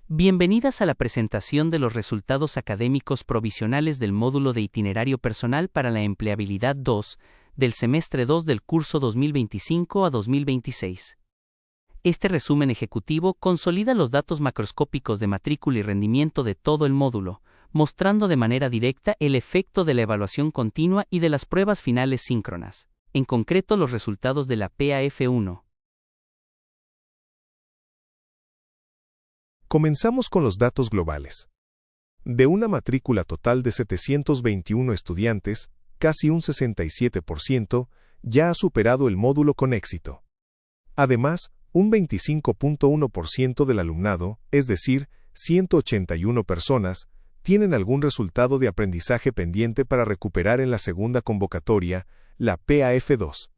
Bienvenidas a la presentación de los resultados académicos provisionales del módulo de Itinerario Personal para la Empleabilidad 2, del semestre 2 del curso 2025 a 2026. Este resumen ejecutivo consolida los datos macroscópicos de matrícula y rendimiento de todo el módulo, mostrando de manera directa el efecto de la evaluación continua y de las pruebas finales síncronas, en concreto los resultados de la PAF1. Comenzamos con los datos globales. De una matrícula total de 721 estudiantes, casi un 67%, ya ha superado el módulo con éxito. Además, un 25.1% del alumnado, es decir, 181 personas, tienen algún resultado de aprendizaje pendiente para recuperar en la segunda convocatoria, la PAF2.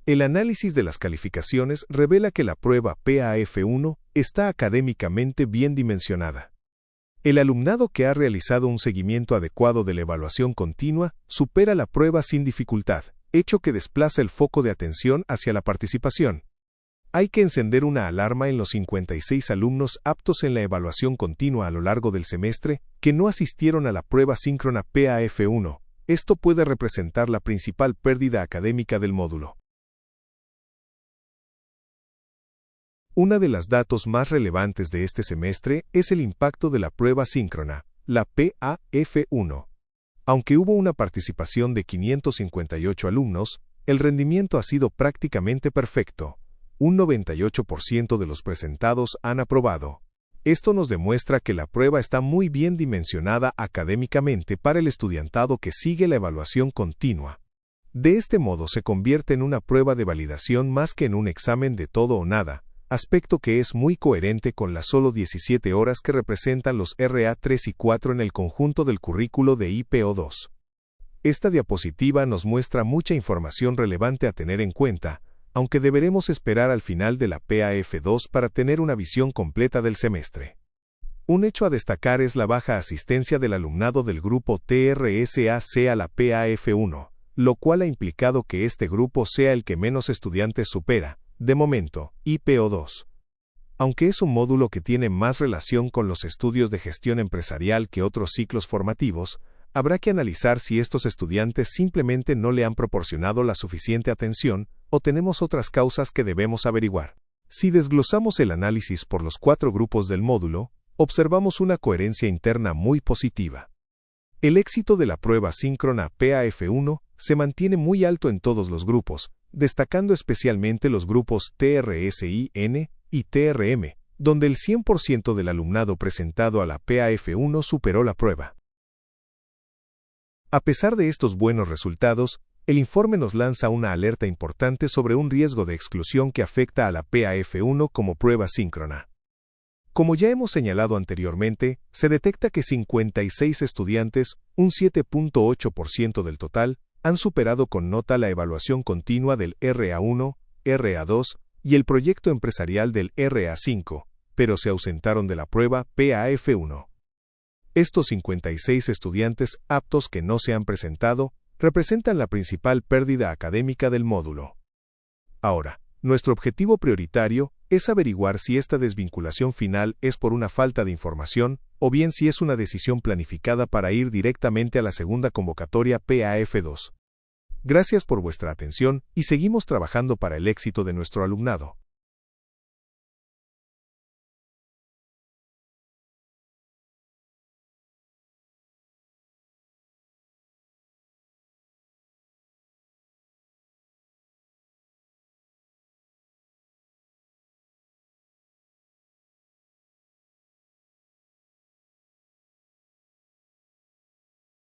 El análisis de las calificaciones revela que la prueba PAF1 está académicamente bien dimensionada. El alumnado que ha realizado un seguimiento adecuado de la evaluación continua supera la prueba sin dificultad, hecho que desplaza el foco de atención hacia la participación. Hay que encender una alarma en los 56 alumnos aptos en la evaluación continua a lo largo del semestre que no asistieron a la prueba síncrona PAF1. Esto puede representar la principal pérdida académica del módulo. Una de las datos más relevantes de este semestre es el impacto de la prueba síncrona, la PAF1. Aunque hubo una participación de 558 alumnos, el rendimiento ha sido prácticamente perfecto. Un 98% de los presentados han aprobado. Esto nos demuestra que la prueba está muy bien dimensionada académicamente para el estudiantado que sigue la evaluación continua. De este modo se convierte en una prueba de validación más que en un examen de todo o nada, aspecto que es muy coherente con las solo 17 horas que representan los RA3 y 4 en el conjunto del currículo de IPO2. Esta diapositiva nos muestra mucha información relevante a tener en cuenta, aunque deberemos esperar al final de la PAF2 para tener una visión completa del semestre. Un hecho a destacar es la baja asistencia del alumnado del grupo TRSAC a la PAF1, lo cual ha implicado que este grupo sea el que menos estudiantes supera, de momento, IPO2. Aunque es un módulo que tiene más relación con los estudios de gestión empresarial que otros ciclos formativos, habrá que analizar si estos estudiantes simplemente no le han proporcionado la suficiente atención o tenemos otras causas que debemos averiguar. Si desglosamos el análisis por los 4 grupos del módulo, observamos una coherencia interna muy positiva. El éxito de la prueba síncrona PAF1 se mantiene muy alto en todos los grupos, destacando especialmente los grupos TRSIN y TRM, donde el 100% del alumnado presentado a la PAF1 superó la prueba. A pesar de estos buenos resultados, el informe nos lanza una alerta importante sobre un riesgo de exclusión que afecta a la PAF1 como prueba síncrona. Como ya hemos señalado anteriormente, se detecta que 56 estudiantes, un 7.8% del total, han superado con nota la evaluación continua del RA1, RA2 y el proyecto empresarial del RA5, pero se ausentaron de la prueba PAF1. Estos 56 estudiantes aptos que no se han presentado representan la principal pérdida académica del módulo. Ahora, nuestro objetivo prioritario es averiguar si esta desvinculación final es por una falta de información o bien si es una decisión planificada para ir directamente a la segunda convocatoria PAF2. Gracias por vuestra atención y seguimos trabajando para el éxito de nuestro alumnado.